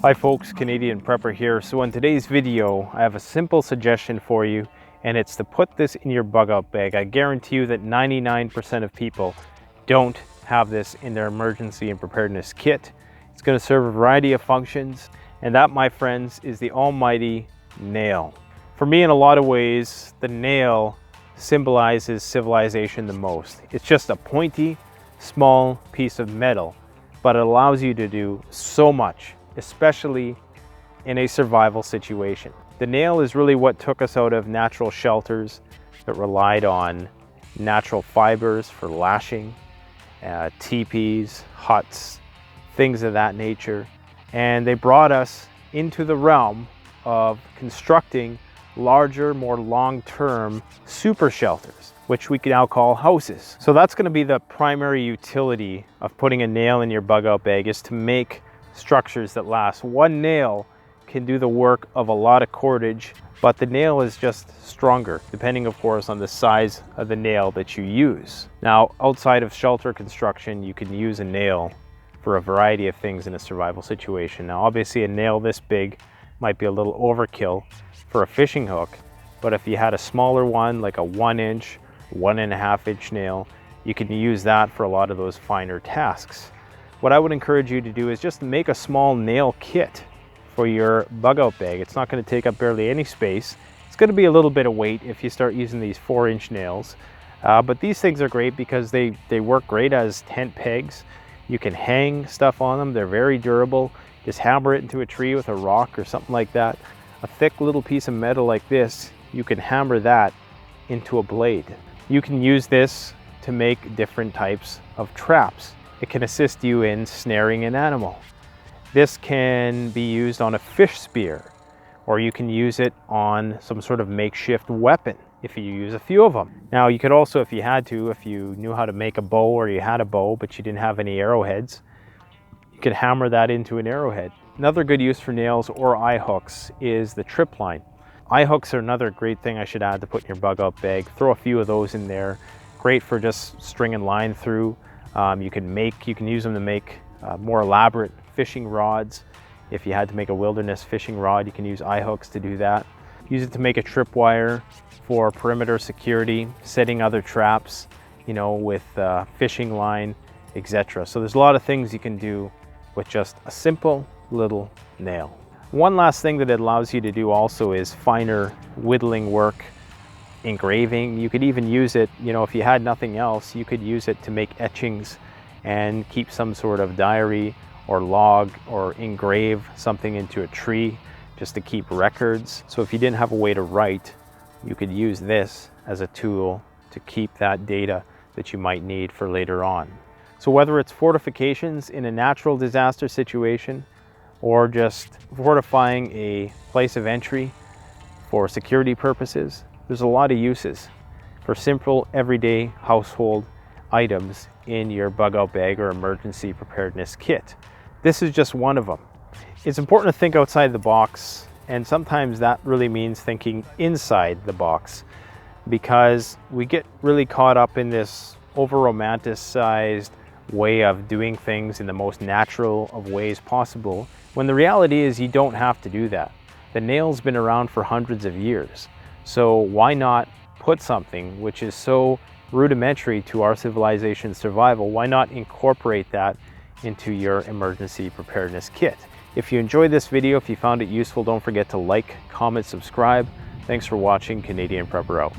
Hi folks, Canadian Prepper here. So in today's video, I have a simple suggestion for you, and it's to put this in your bug out bag. I guarantee you that 99% of people don't have this in their emergency and preparedness kit. It's going to serve a variety of functions, and that, my friends, is the almighty nail. For me, in a lot of ways, the nail symbolizes civilization the most. It's just a pointy, small piece of metal, but it allows you to do so much, especially in a survival situation. The nail is really what took us out of natural shelters that relied on natural fibers for lashing, teepees, huts, things of that nature. And they brought us into the realm of constructing larger, more long-term super shelters, which we can now call houses. So that's going to be the primary utility of putting a nail in your bug out bag, is to make structures that last. One nail can do the work of a lot of cordage, but the nail is just stronger, depending of course on the size of the nail that you use. Now, outside of shelter construction, you can use a nail for a variety of things in a survival situation. Now, obviously a nail this big might be a little overkill for a fishing hook, but if you had a smaller one, like a 1-inch, 1.5-inch nail, you can use that for a lot of those finer tasks. What I would encourage you to do is just make a small nail kit for your bug out bag. It's not going to take up barely any space. It's going to be a little bit of weight if you start using these 4-inch nails, but these things are great because they work great as tent pegs. You can hang stuff on them. They're very durable. Just hammer it into a tree with a rock or something like that. A thick little piece of metal like this, you can hammer that into a blade. You can use this to make different types of traps. It can assist you in snaring an animal. This can be used on a fish spear, or you can use it on some sort of makeshift weapon if you use a few of them. Now, you could also, if you had to, if you knew how to make a bow, or you had a bow but you didn't have any arrowheads, you could hammer that into an arrowhead. Another good use for nails or eye hooks is the trip line. Eye hooks are another great thing I should add to put in your bug out bag. Throw a few of those in there. Great for just stringing line through. You can use them to make more elaborate fishing rods. If you had to make a wilderness fishing rod, you can use eye hooks to do that. Use it to make a tripwire for perimeter security, setting other traps, with fishing line, etc. So there's a lot of things you can do with just a simple little nail. One last thing that it allows you to do also is finer whittling work, engraving. You could even use it, if you had nothing else, you could use it to make etchings and keep some sort of diary or log, or engrave something into a tree just to keep records. So if you didn't have a way to write, you could use this as a tool to keep that data that you might need for later on. So whether it's fortifications in a natural disaster situation, or just fortifying a place of entry for security purposes, there's a lot of uses for simple everyday household items in your bug out bag or emergency preparedness kit. This is just one of them. It's important to think outside the box, and sometimes that really means thinking inside the box, because we get really caught up in this over-romanticized way of doing things in the most natural of ways possible, when the reality is you don't have to do that. The nail's been around for hundreds of years, so why not put something which is so rudimentary to our civilization's survival, why not incorporate that into your emergency preparedness kit? If you enjoyed this video, if you found it useful, don't forget to like, comment, subscribe. Thanks for watching. Canadian Prepper out.